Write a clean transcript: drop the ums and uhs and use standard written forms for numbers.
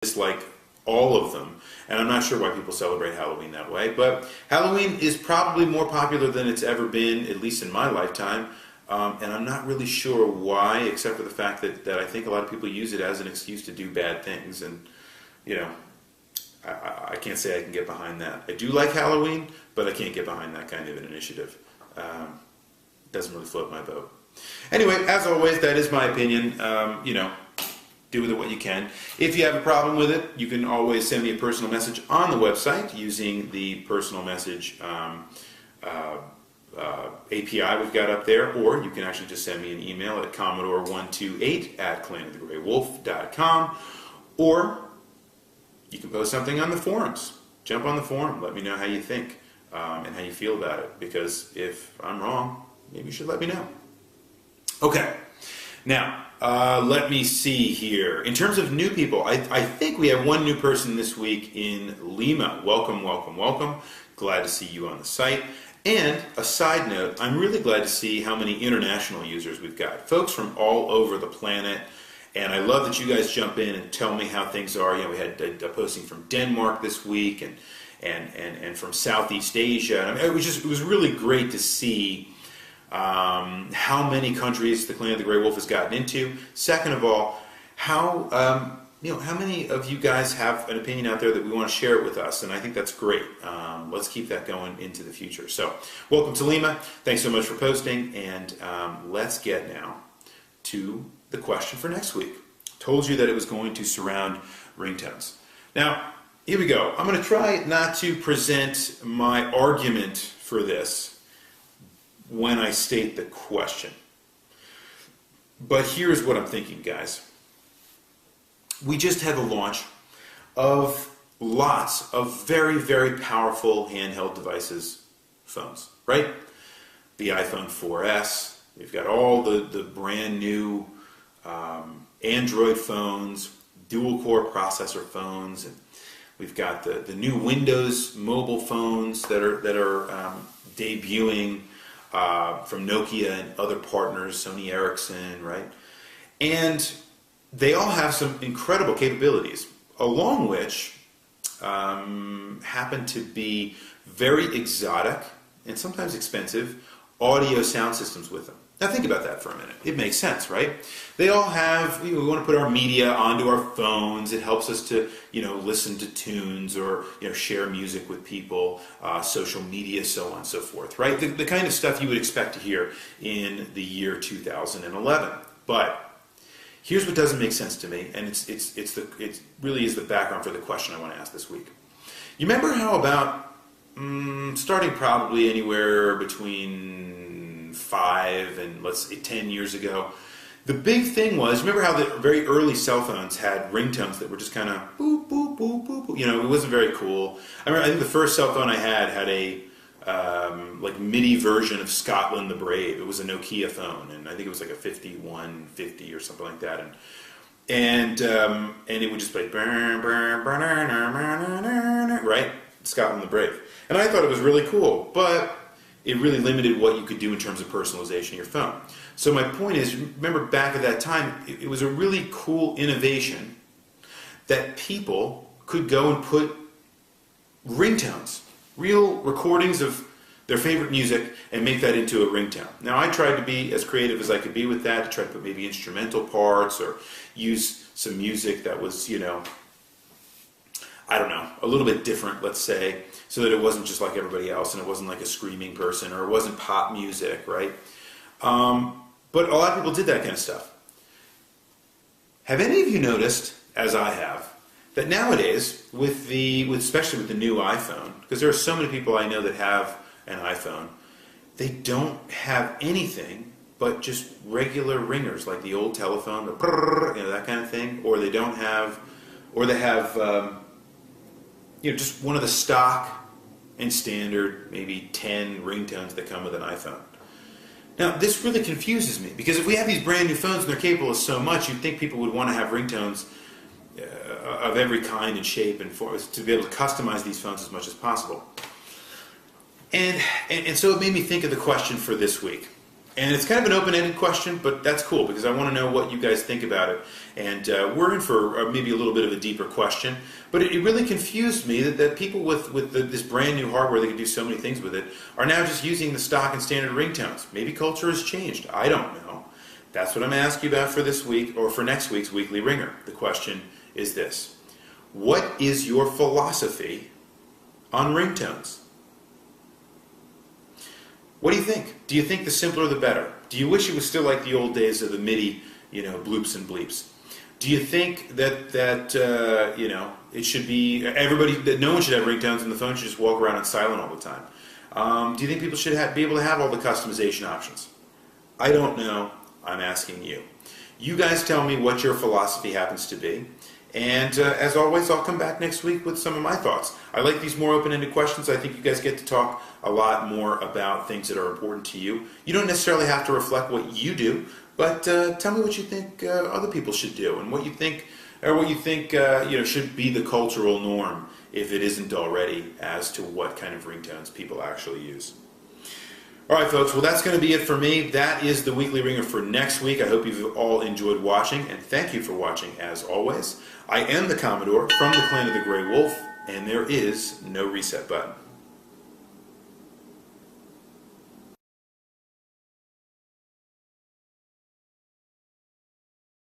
dislike all of them, and I'm not sure why people celebrate Halloween that way, but Halloween is probably more popular than it's ever been, at least in my lifetime, and I'm not really sure why, except for the fact that I think a lot of people use it as an excuse to do bad things, and, you know, I can't say I can get behind that. I do like Halloween, but I can't get behind that kind of an initiative. Doesn't really float my boat. Anyway, as always, that is my opinion. You know, do with it what you can. If you have a problem with it, you can always send me a personal message on the website using the personal message API we've got up there, or you can actually just send me an email at commodore128@clanofthegreywolf.com, or you can post something on the forums. Jump on the forum. Let me know how you think and how you feel about it, because if I'm wrong, maybe you should let me know. Okay. Now, let me see here. In terms of new people, I think we have one new person this week in Lima. Welcome, welcome, welcome. Glad to see you on the site. And a side note, I'm really glad to see how many international users we've got. Folks from all over the planet. And I love that you guys jump in and tell me how things are. You know, we had a posting from Denmark this week and from Southeast Asia. I mean, it was really great to see how many countries the Clan of the Grey Wolf has gotten into. Second of all, how many of you guys have an opinion out there that we want to share it with us, and I think that's great. Let's keep that going into the future. So, welcome to Lima. Thanks so much for posting, and let's get now to the question for next week. Told you that it was going to surround ringtones. Now, here we go. I'm going to try not to present my argument for this when I state the question. But here's what I'm thinking, guys. We just had the launch of lots of very, very powerful handheld devices, phones, right? The iPhone 4S, we've got all the brand new Android phones, dual-core processor phones, and we've got the new Windows mobile phones that are debuting from Nokia and other partners, Sony Ericsson, right? And they all have some incredible capabilities, along which happen to be very exotic and sometimes expensive audio sound systems with them. Now think about that for a minute. It makes sense, right? They all have, we want to put our media onto our phones. It helps us to, listen to tunes or, share music with people, social media, so on and so forth, right? The kind of stuff you would expect to hear in the year 2011. But here's what doesn't make sense to me, and it really is the background for the question I want to ask this week. You remember how about, starting probably anywhere between 5 and let's say 10 years ago, the big thing was, remember how the very early cell phones had ringtones that were just kind of boop, boop, boop, boop, boop. It wasn't very cool. I think the first cell phone I had a MIDI version of Scotland the Brave. It was a Nokia phone, and I think it was like a 5150 or something like that, and it would just play right, Scotland the Brave, and I thought it was really cool, but it really limited what you could do in terms of personalization of your phone. So my point is, remember back at that time, it was a really cool innovation that people could go and put ringtones, real recordings of their favorite music, and make that into a ringtone. Now I tried to be as creative as I could be with that, to try to put maybe instrumental parts or use some music that was, I don't know, a little bit different, let's say, so that it wasn't just like everybody else and it wasn't like a screaming person or it wasn't pop music, right? But a lot of people did that kind of stuff. Have any of you noticed, as I have, that nowadays, especially with the new iPhone, because there are so many people I know that have an iPhone, they don't have anything but just regular ringers, like the old telephone, the brrr, that kind of thing, or they have just one of the stock and standard, maybe 10 ringtones that come with an iPhone. Now, this really confuses me, because if we have these brand new phones and they're capable of so much, you'd think people would want to have ringtones of every kind and shape and form to be able to customize these phones as much as possible. And so it made me think of the question for this week. And it's kind of an open-ended question, but that's cool because I want to know what you guys think about it. And we're in for maybe a little bit of a deeper question, but it really confused me that people with this brand new hardware that can do so many things with it are now just using the stock and standard ringtones. Maybe culture has changed. I don't know. That's what I'm going to ask you about for this week or for next week's Weekly Ringer. The question is this: what is your philosophy on ringtones? What do you think? Do you think the simpler the better? Do you wish it was still like the old days of the MIDI, bloops and bleeps? Do you think that it should be that no one should have ringtones and the phone should just walk around on silent all the time? Do you think people should be able to have all the customization options? I don't know. I'm asking you. You guys tell me what your philosophy happens to be. And as always, I'll come back next week with some of my thoughts. I like these more open-ended questions. I think you guys get to talk a lot more about things that are important to you. You don't necessarily have to reflect what you do, but tell me what you think other people should do, and what you think should be the cultural norm, if it isn't already, as to what kind of ringtones people actually use. All right, folks, well, that's going to be it for me. That is the Weekly Ringer for next week. I hope you've all enjoyed watching, and thank you for watching, as always. I am the Commodore from the clan of the Grey Wolf, and there is no reset button.